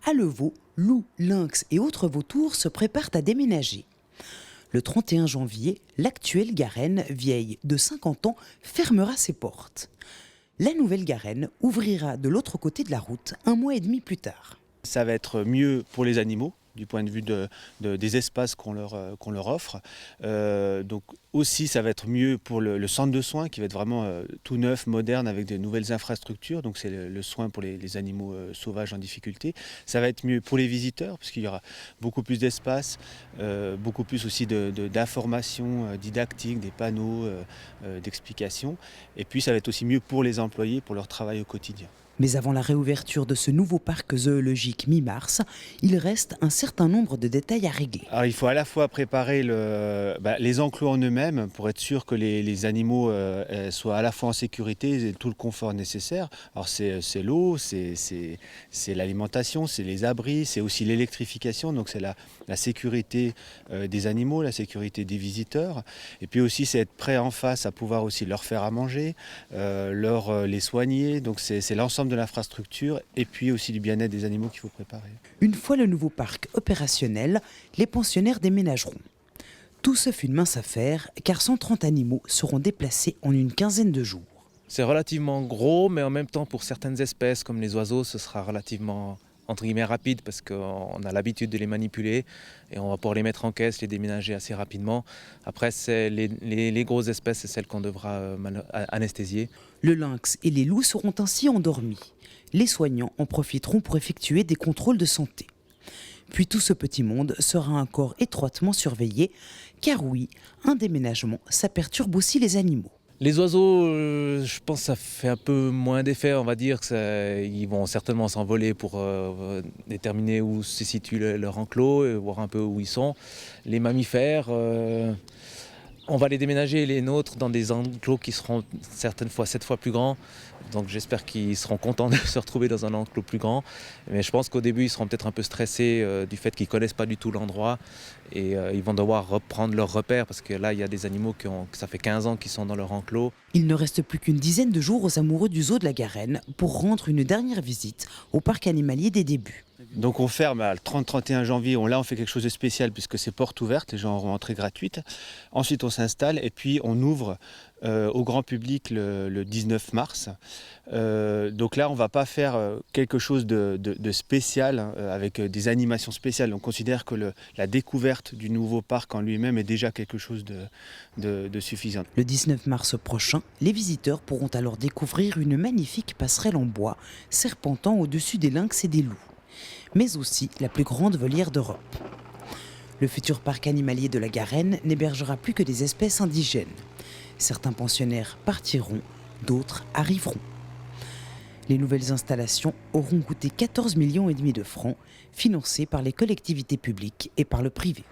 À Levaux, loups, lynx et autres vautours se préparent à déménager. Le 31 janvier, l'actuelle Garenne, vieille de 50 ans, fermera ses portes. La nouvelle Garenne ouvrira de l'autre côté de la route 1 mois et demi plus tard. Ça va être mieux pour les animaux, du point de vue des espaces qu'on leur offre. Donc aussi, ça va être mieux pour le centre de soins qui va être vraiment tout neuf, moderne, avec de nouvelles infrastructures. Donc c'est le soin pour les animaux sauvages en difficulté. Ça va être mieux pour les visiteurs, parce qu'il y aura beaucoup plus d'espace, beaucoup plus aussi d'informations didactiques, des panneaux d'explications. Et puis ça va être aussi mieux pour les employés, pour leur travail au quotidien. Mais avant la réouverture de ce nouveau parc zoologique mi-mars, il reste un certain nombre de détails à régler. Alors, il faut à la fois préparer les enclos en eux-mêmes pour être sûr que les animaux soient à la fois en sécurité et tout le confort nécessaire. Alors c'est l'eau, c'est l'alimentation, c'est les abris, c'est aussi l'électrification, donc c'est la sécurité des animaux, la sécurité des visiteurs. Et puis aussi c'est être prêt en face à pouvoir aussi leur faire à manger, les soigner, donc c'est l'ensemble de l'infrastructure et puis aussi du bien-être des animaux qu'il faut préparer. Une fois le nouveau parc opérationnel, les pensionnaires déménageront. Tout ce fut une mince affaire, car 130 animaux seront déplacés en une quinzaine de jours. C'est relativement gros, mais en même temps pour certaines espèces comme les oiseaux, ce sera relativement entre guillemets rapide parce qu'on a l'habitude de les manipuler et on va pouvoir les mettre en caisse, les déménager assez rapidement. Après, c'est les grosses espèces, c'est celles qu'on devra anesthésier. Le lynx et les loups seront ainsi endormis. Les soignants en profiteront pour effectuer des contrôles de santé. Puis tout ce petit monde sera encore étroitement surveillé, car oui, un déménagement, ça perturbe aussi les animaux. Les oiseaux, je pense que ça fait un peu moins d'effet, on va dire. Ils vont certainement s'envoler pour déterminer où se situe leur enclos et voir un peu où ils sont. Les mammifères, on va les déménager, les nôtres, dans des enclos qui seront certaines fois 7 fois plus grands. Donc j'espère qu'ils seront contents de se retrouver dans un enclos plus grand. Mais je pense qu'au début, ils seront peut-être un peu stressés du fait qu'ils ne connaissent pas du tout l'endroit. Et ils vont devoir reprendre leurs repères parce que là, il y a des animaux que ça fait 15 ans qu'ils sont dans leur enclos. Il ne reste plus qu'une dizaine de jours aux amoureux du zoo de la Garenne pour rendre une dernière visite au parc animalier des débuts. Donc on ferme le 30-31 janvier, là on fait quelque chose de spécial puisque c'est porte ouverte, les gens auront entrée gratuite. Ensuite on s'installe et puis on ouvre au grand public le 19 mars. Donc là on ne va pas faire quelque chose de spécial avec des animations spéciales. On considère que la découverte du nouveau parc en lui-même est déjà quelque chose de suffisant. Le 19 mars prochain, les visiteurs pourront alors découvrir une magnifique passerelle en bois serpentant au-dessus des lynx et des loups, mais aussi la plus grande volière d'Europe. Le futur parc animalier de la Garenne n'hébergera plus que des espèces indigènes. Certains pensionnaires partiront, d'autres arriveront. Les nouvelles installations auront coûté 14,5 millions de francs, financés par les collectivités publiques et par le privé.